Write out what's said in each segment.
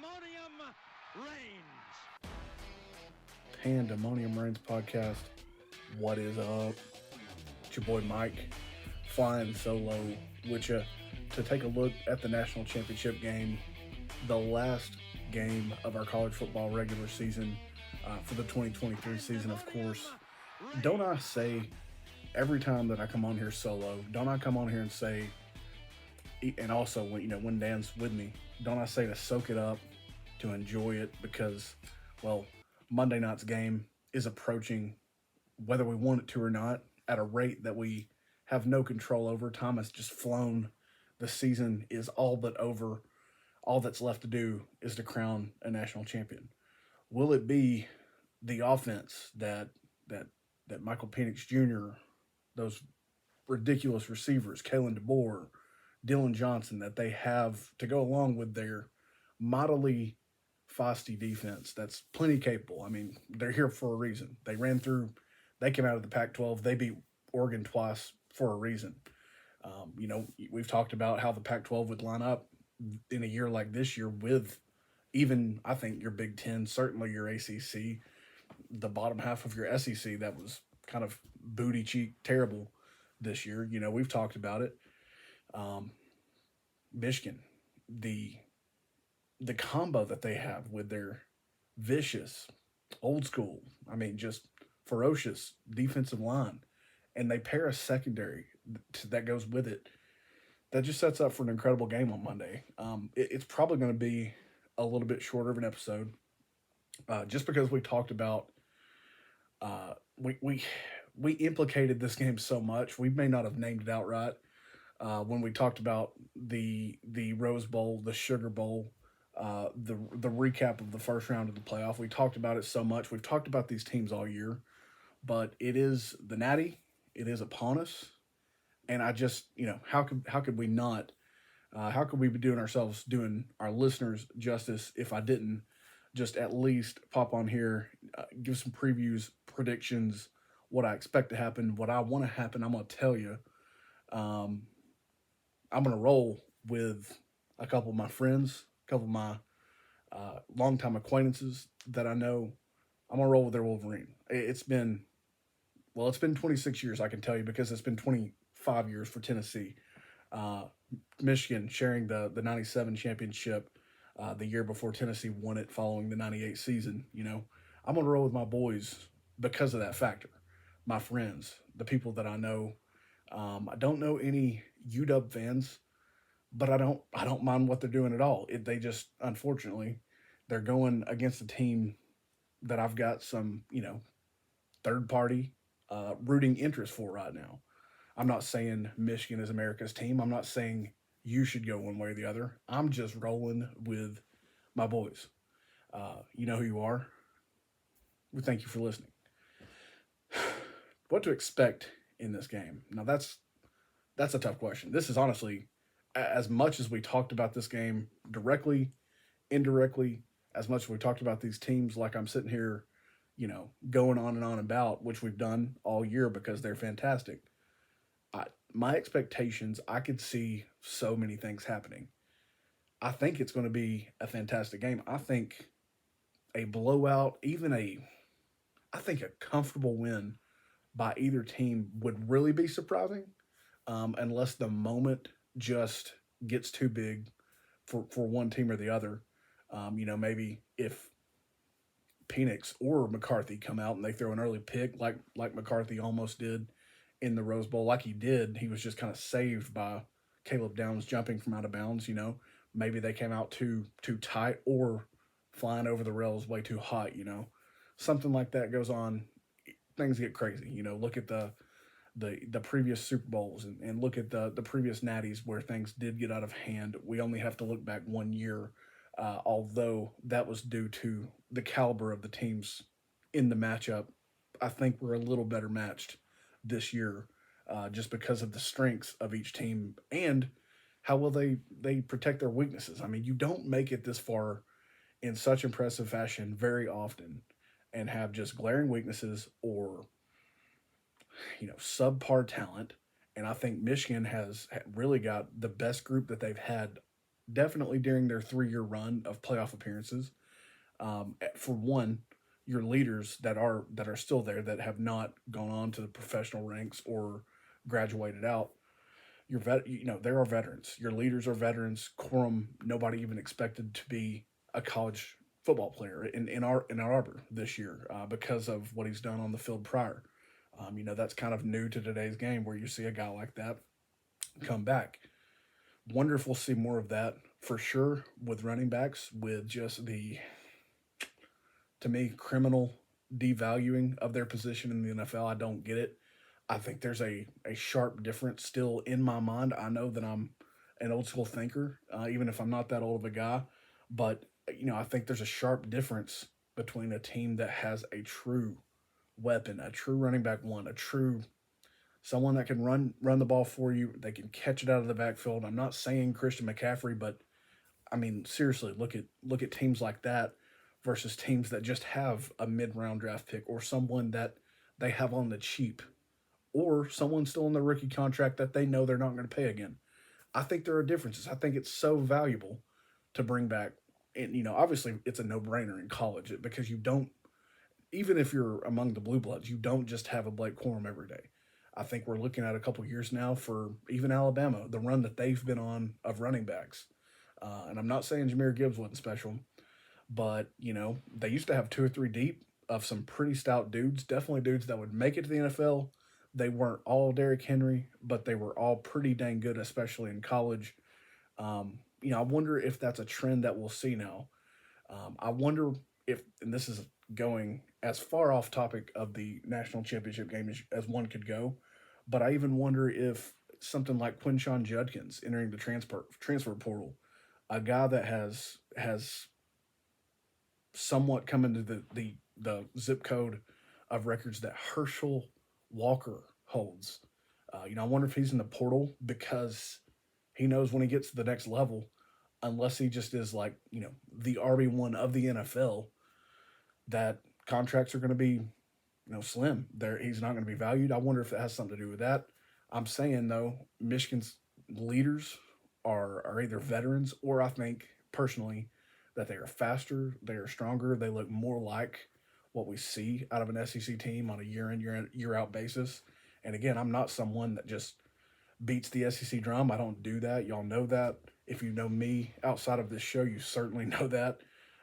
Pandemonium Reigns. Pandemonium Reigns podcast. What is up? It's your boy Mike, flying solo with you to take a look at the national championship game, the last game of our college football regular season for the 2023 season, of course. Don't I say every time that I come on here solo, don't I come on here and say, and also when Dan's with me, don't I say to soak it up, to enjoy it, because, well, Monday night's game is approaching, whether we want it to or not, at a rate that we have no control over. Time has just flown. The season is all but over. All that's left to do is to crown a national champion. Will it be the offense that Michael Penix Jr., those ridiculous receivers, Kalen DeBoer, Dylan Johnson, that they have to go along with their modelly feisty defense that's plenty capable? I mean, they're here for a reason. They came out of the Pac-12. They beat Oregon twice for a reason. We've talked about how the Pac-12 would line up in a year like this year with even, I think, your Big Ten, certainly your ACC, the bottom half of your SEC that was kind of booty cheek terrible this year. We've talked about it. Michigan, the combo that they have with their vicious, old school, just ferocious defensive line, and they pair a secondary that goes with it, that just sets up for an incredible game on Monday. It's probably going to be a little bit shorter of an episode, just because we talked about we implicated this game so much. We may not have named it outright when we talked about the Rose Bowl, the Sugar Bowl, the recap of the first round of the playoff. We talked about it so much. We've talked about these teams all year, but it is the Natty. It is upon us, and I just, how could we not? How could we be doing our listeners justice if I didn't just at least pop on here, give some previews, predictions, what I expect to happen, what I want to happen. I'm going to tell you. I'm going to roll with a couple of my friends, a couple of my longtime acquaintances that I know. I'm going to roll with their Wolverine. It's been 26 years, I can tell you, because it's been 25 years for Tennessee. Michigan sharing the 97 championship the year before Tennessee won it following the 98 season. I'm going to roll with my boys because of that factor. My friends, the people that I know. I don't know any UW fans, but I don't mind what they're doing at all. They just, unfortunately, they're going against a team that I've got some, third party rooting interest for right now. I'm not saying Michigan is America's team. I'm not saying you should go one way or the other. I'm just rolling with my boys. You know who you are. We thank you for listening. What to expect in this game? Now that's a tough question. This is honestly, as much as we talked about this game directly, indirectly, as much as we talked about these teams, like I'm sitting here, going on and on about, which we've done all year because they're fantastic. My expectations, I could see so many things happening. I think it's going to be a fantastic game. I think a blowout, I think a comfortable win by either team would really be surprising, unless the moment just gets too big for one team or the other. Maybe if Penix or McCarthy come out and they throw an early pick like McCarthy almost did in the Rose Bowl, like he was just kind of saved by Caleb Downs jumping from out of bounds. Maybe they came out too tight or flying over the rails way too hot. Something like that goes on. Things get crazy. Look at the previous Super Bowls and look at the previous Natties where things did get out of hand. We only have to look back 1 year, although that was due to the caliber of the teams in the matchup. I think we're a little better matched this year, just because of the strengths of each team and how well they protect their weaknesses. You don't make it this far in such impressive fashion very often and have just glaring weaknesses or subpar talent. And I think Michigan has really got the best group that they've had definitely during their 3-year run of playoff appearances. For one, your leaders that are still there that have not gone on to the professional ranks or graduated out. There are veterans. Your leaders are veterans. Corum, nobody even expected to be a college football player in Ann Arbor this year because of what he's done on the field prior. That's kind of new to today's game where you see a guy like that come back. Wonderful to see more of that for sure with running backs, with just the, to me, criminal devaluing of their position in the NFL. I don't get it. I think there's a sharp difference still in my mind. I know that I'm an old school thinker, even if I'm not that old of a guy. But, I think there's a sharp difference between a team that has a true weapon, a true running back one, a true someone that can run the ball for you. They can catch it out of the backfield. I'm not saying Christian McCaffrey, but I mean seriously, look at teams like that versus teams that just have a mid round draft pick or someone that they have on the cheap or someone still in the rookie contract that they know they're not going to pay again. I think there are differences. I think it's so valuable to bring back, and obviously it's a no brainer in college because you don't, even if you're among the blue bloods, you don't just have a Blake Corum every day. I think we're looking at a couple years now for even Alabama, the run that they've been on of running backs. And I'm not saying Jameer Gibbs wasn't special, but they used to have two or three deep of some pretty stout dudes, definitely dudes that would make it to the NFL. They weren't all Derrick Henry, but they were all pretty dang good, especially in college. I wonder if that's a trend that we'll see now. I wonder if, and this is going as far off topic of the national championship game as one could go, but I even wonder if something like Quinshon Judkins entering the transfer portal, a guy that has somewhat come into the zip code of records that Herschel Walker holds. I wonder if he's in the portal because he knows when he gets to the next level, unless he just is like, the RB1 of the NFL, that contracts are going to be, slim. There, he's not going to be valued. I wonder if it has something to do with that. I'm saying though, Michigan's leaders are either veterans or I think personally that they are faster, they are stronger, they look more like what we see out of an SEC team on a year in year out basis. And again, I'm not someone that just beats the SEC drum. I don't do that. Y'all know that. If you know me outside of this show, you certainly know that.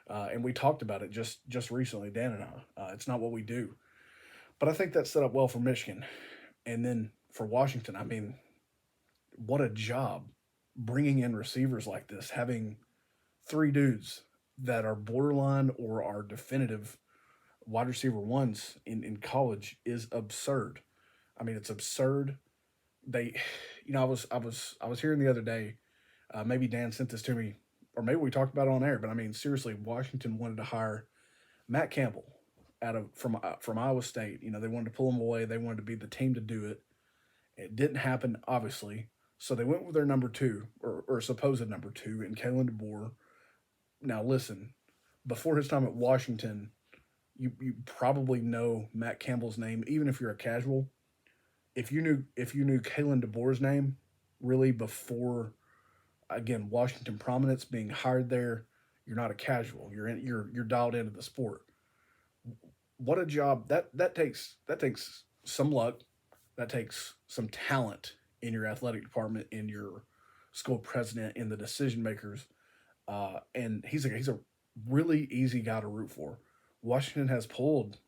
And we talked about it just recently, Dan and I. It's not what we do. But I think that set up well for Michigan. And then for Washington, I mean, what a job bringing in receivers like this, having three dudes that are borderline or are definitive wide receiver ones in college is absurd. I mean, it's absurd. They, I was hearing the other day. Maybe Dan sent this to me, or maybe we talked about it on air. But I mean, seriously, Washington wanted to hire Matt Campbell from Iowa State. They wanted to pull him away. They wanted to be the team to do it. It didn't happen, obviously. So they went with their number two, or supposed number two, in Kalen DeBoer. Now, listen, before his time at Washington, you probably know Matt Campbell's name, even if you're a casual. If you knew Kalen DeBoer's name, really before, again, Washington prominence being hired there, you're not a casual. You're dialed into the sport. What a job that takes some luck, that takes some talent in your athletic department, in your school president, in the decision makers. And he's a really easy guy to root for. Washington has pulled,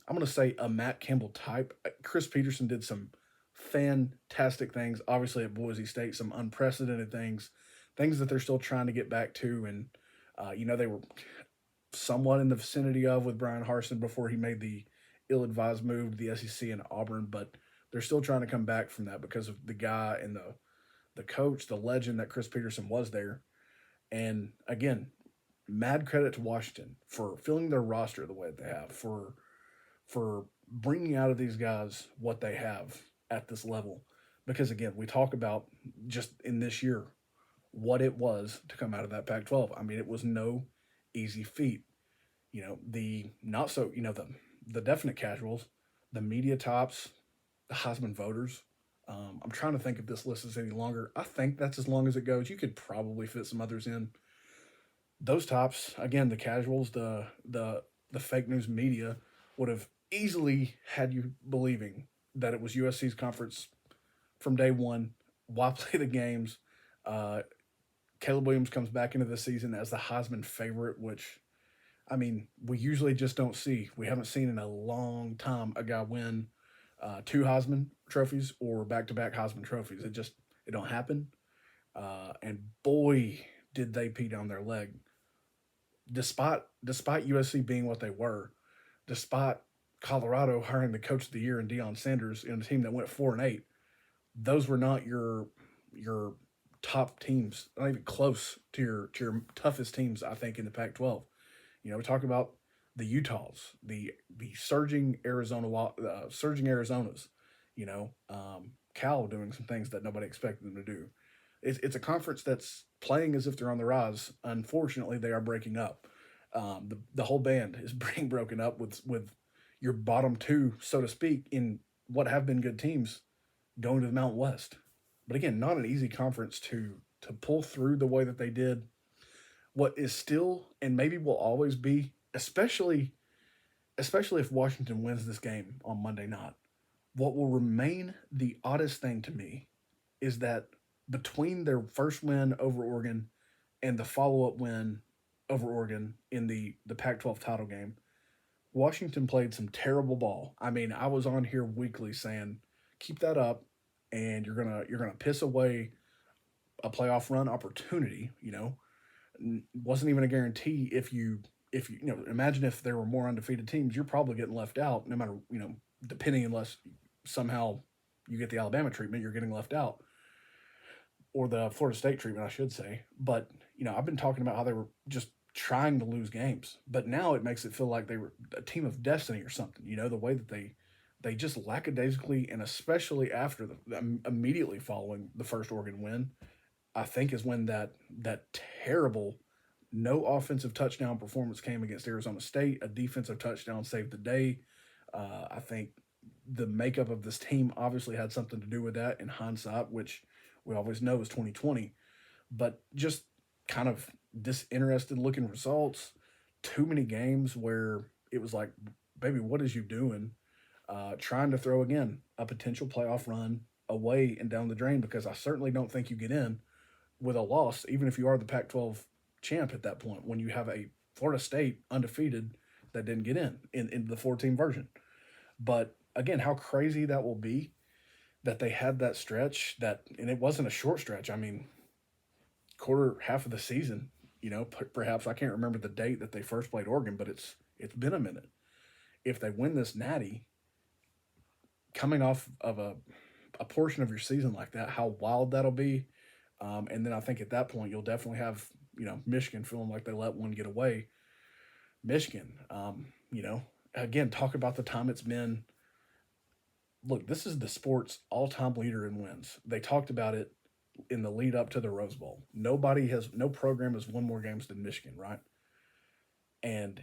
I'm going to say, a Matt Campbell type. Chris Peterson did some fantastic things, obviously at Boise State, some unprecedented things that they're still trying to get back to. And, they were somewhat in the vicinity of with Brian Harsin before he made the ill-advised move to the SEC and Auburn, but they're still trying to come back from that because of the guy and the coach, the legend that Chris Peterson was there. And again, mad credit to Washington for filling their roster the way that they have, for bringing out of these guys what they have at this level. Because again, we talk about just in this year what it was to come out of that Pac-12. I mean, it was no easy feat. The not so, the definite casuals, the media tops, the Heisman voters, I'm trying to think if this list is any longer. I think that's as long as it goes. You could probably fit some others in. Those tops, again, the casuals, the fake news media would have easily had you believing that it was USC's conference from day one. Why play the games? Uh, Caleb Williams comes back into the season as the Heisman favorite, which, I mean, we usually just don't see. We haven't seen in a long time a guy win two Heisman trophies or back-to-back Heisman trophies. It don't happen. And boy, did they pee down their leg. Despite USC being what they were, despite Colorado hiring the coach of the year and Deion Sanders in a team that went 4-8, those were not your top teams, not even close to your toughest teams. I think in the Pac-12. We talk about the Utahs, the surging Arizonas. Cal doing some things that nobody expected them to do. It's a conference that's playing as if they're on the rise. Unfortunately, they are breaking up. The whole band is being broken up with your bottom two, so to speak, in what have been good teams going to the Mountain West. But again, not an easy conference to pull through the way that they did. What is still and maybe will always be, especially if Washington wins this game on Monday night, what will remain the oddest thing to me is that between their first win over Oregon and the follow-up win over Oregon in the Pac-12 title game, Washington played some terrible ball. I mean, I was on here weekly saying, keep that up, and you're gonna piss away a playoff run opportunity. Wasn't even a guarantee if you imagine if there were more undefeated teams, you're probably getting left out no matter depending unless somehow you get the Alabama treatment, you're getting left out. Or the Florida State treatment, I should say. But, I've been talking about how they were just trying to lose games. But now it makes it feel like they were a team of destiny or something. The way that they just lackadaisically, and especially after immediately following the first Oregon win, I think is when that terrible no offensive touchdown performance came against Arizona State. A defensive touchdown saved the day. I think the makeup of this team obviously had something to do with that in hindsight, which we always know is 2020. But just kind of disinterested looking results. Too many games where it was like, baby, what is you doing? Trying to throw again a potential playoff run away and down the drain, because I certainly don't think you get in with a loss, even if you are the Pac-12 champ at that point, when you have a Florida State undefeated that didn't get in the 4-team version. But again, how crazy that will be that they had that stretch, and it wasn't a short stretch. I mean, half of the season, perhaps. I can't remember the date that they first played Oregon, but it's been a minute. If they win this natty, coming off of a portion of your season like that, how wild that'll be. And then I think at that point you'll definitely have, Michigan feeling like they let one get away. Michigan, again, talk about the time it's been. Look, this is the sport's all-time leader in wins. They talked about it in the lead up to the Rose Bowl. No program has won more games than Michigan, right? And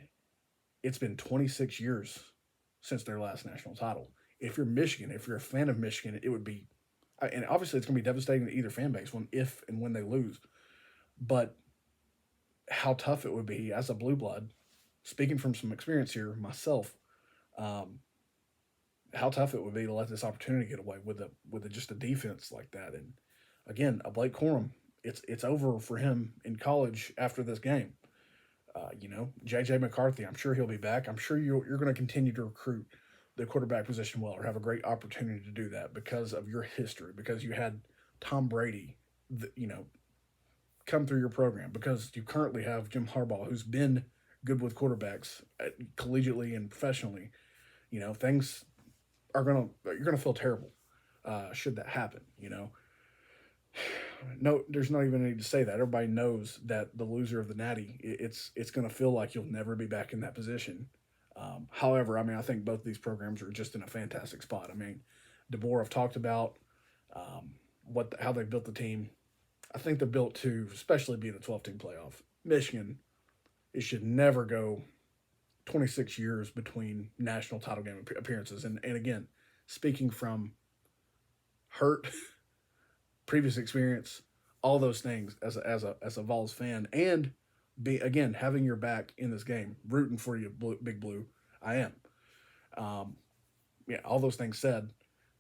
it's been 26 years since their last national title. If you're Michigan, if you're a fan of Michigan, it would be, and obviously it's going to be devastating to either fan base if and when they lose. But how tough it would be as a blue blood, speaking from some experience here myself, how tough it would be to let this opportunity get away with just a defense like that. And again, a Blake Corum, it's over for him in college after this game. J.J. McCarthy, I'm sure he'll be back. I'm sure you're going to continue to recruit the quarterback position well, or have a great opportunity to do that because of your history, because you had Tom Brady, come through your program, because you currently have Jim Harbaugh, who's been good with quarterbacks collegiately and professionally. Things you're gonna feel terrible should that happen. No, there's not even need to say that. Everybody knows that the loser of the Natty, it's going to feel like you'll never be back in that position. However, I think both these programs are just in a fantastic spot. DeBoer, I've talked about how they built the team. I think they're built to, especially being a 12-team playoff. Michigan, it should never go 26 years between national title game appearances. And again, speaking from hurt, previous experience, all those things as a Vols fan, and be again having your back in this game, rooting for you, Big Blue. I am. Um, yeah, all those things said,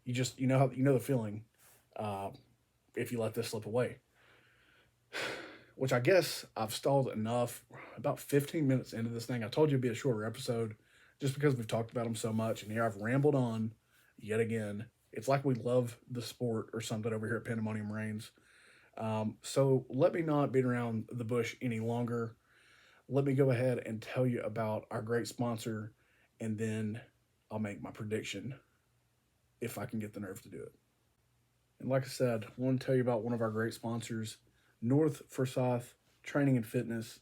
you know how you know the feeling uh, if you let this slip away. Which I guess I've stalled enough. About 15 minutes into this thing, I told you it'd be a shorter episode, just because we've talked about them so much, and here I've rambled on yet again. It's like we love the sport or something over here at Pandemonium Reigns. So let me not beat around the bush any longer. Let me go ahead and tell you about our great sponsor, and then I'll make my prediction if I can get the nerve to do it. And like I said, I want to tell you about one of our great sponsors, North Forsyth Training and Fitness.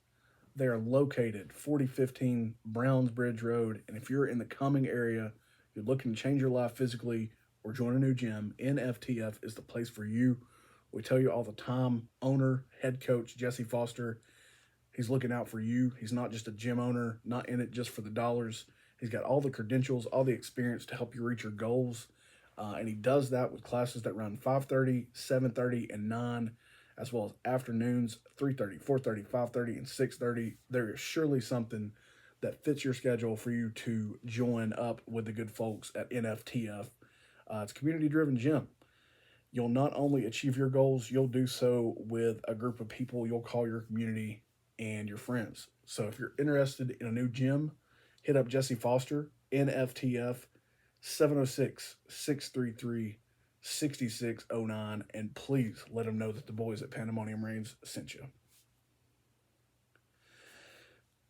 They are located 4015 Browns Bridge Road. And if you're in the Cumming area, you're looking to change your life physically or join a new gym, NFTF is the place for you. We tell you all the time, owner, head coach Jesse Foster, he's looking out for you. He's not just a gym owner, not in it just for the dollars. He's got all the credentials, all the experience to help you reach your goals. And he does that with classes that run 5:30, 7:30, and 9, as well as afternoons, 3:30, 4:30, 5:30, and 6:30. There is surely something that fits your schedule for you to join up with the good folks at NFTF. It's a community-driven gym. You'll not only achieve your goals, you'll do so with a group of people you'll call your community and your friends. So if you're interested in a new gym, hit up Jesse Foster, NFTF, 706-633-6609, and please let him know that the boys at Pandemonium Reigns sent you.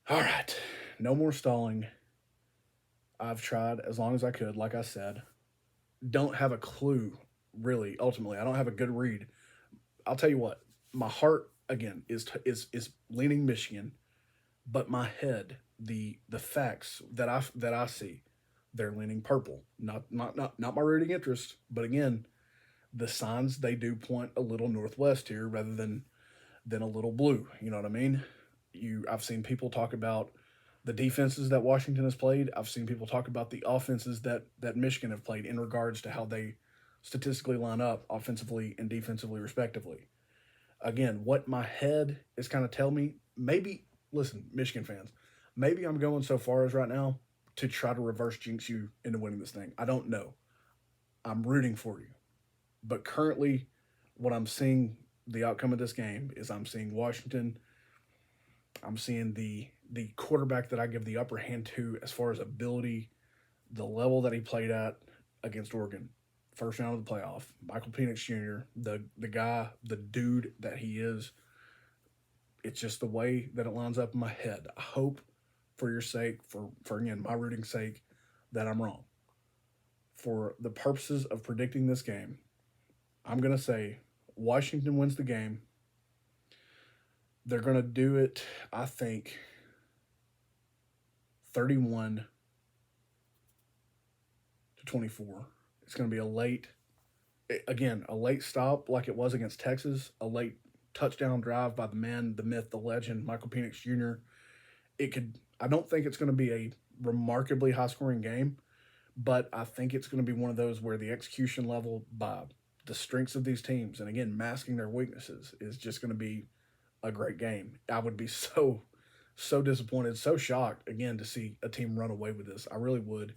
All right, no more stalling. I've tried as long as I could, like I said. Don't have a clue, really, ultimately. I don't have a good read. I'll tell you what, my heart, again, is leaning Michigan, but my head, the facts that I see, they're leaning purple. Not my rooting interest, but again, the signs, they do point a little northwest here rather than a little blue. You know what I mean? I've seen people talk about the defenses that Washington has played. I've seen people talk about the offenses that Michigan have played in regards to how they statistically line up offensively and defensively, respectively. Again, what my head is kind of telling me, maybe, listen, Michigan fans, maybe I'm going so far as right now to try to reverse jinx you into winning this thing. I don't know. I'm rooting for you. But currently, what I'm seeing, the outcome of this game, is I'm seeing Washington. I'm seeing the quarterback that I give the upper hand to as far as ability, the level that he played at against Oregon. First round of the playoff. Michael Penix Jr., the guy, the dude that he is. It's just the way that it lines up in my head. I hope for your sake, for again, my rooting sake, that I'm wrong. For the purposes of predicting this game, I'm going to say Washington wins the game. They're going to do it, I think, 31-24. It's going to be a late stop like it was against Texas, a late touchdown drive by the man, the myth, the legend, Michael Penix Jr. I don't think it's going to be a remarkably high-scoring game, but I think it's going to be one of those where the execution level by the strengths of these teams, and again, masking their weaknesses, is just going to be a great game. I would be so disappointed, so shocked, again, to see a team run away with this. I really would.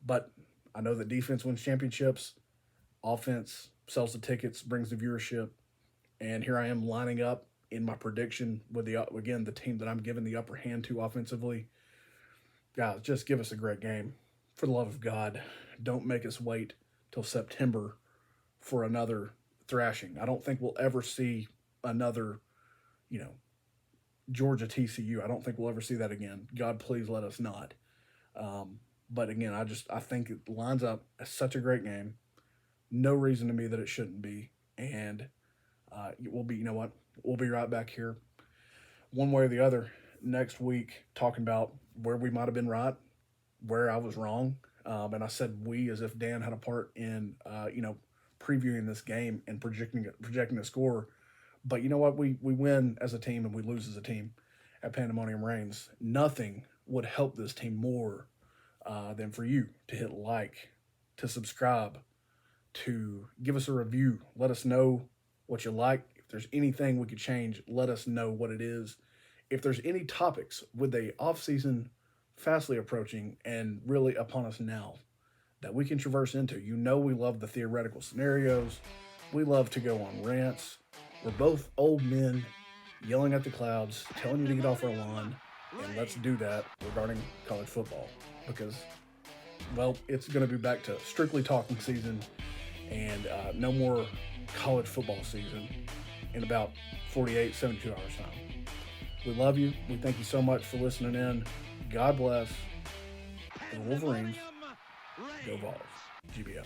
But I know that defense wins championships. Offense sells the tickets, brings the viewership. And here I am lining up in my prediction with the team that I'm giving the upper hand to offensively. Guys, just give us a great game. For the love of God, don't make us wait till September for another thrashing. I don't think we'll ever see another, Georgia TCU. I don't think we'll ever see that again. God, please let us not. But again, I think it lines up as such a great game. No reason to me that it shouldn't be. And we'll be right back here one way or the other next week talking about where we might have been right, where I was wrong. And I said we as if Dan had a part in, previewing this game and projecting the score. But you know what? We win as a team and we lose as a team at Pandemonium Reigns. Nothing would help this team more than for you to hit like, to subscribe, to give us a review. Let us know what you like. If there's anything we could change, let us know what it is. If there's any topics with the off season fastly approaching and really upon us now that we can traverse into, we love the theoretical scenarios. We love to go on rants. We're both old men yelling at the clouds, telling you to get off our lawn, and let's do that regarding college football because, well, it's going to be back to strictly talking season and no more college football season in about 48, 72 hours time. We love you. We thank you so much for listening in. God bless. The Wolverines. Go Vols. GBO.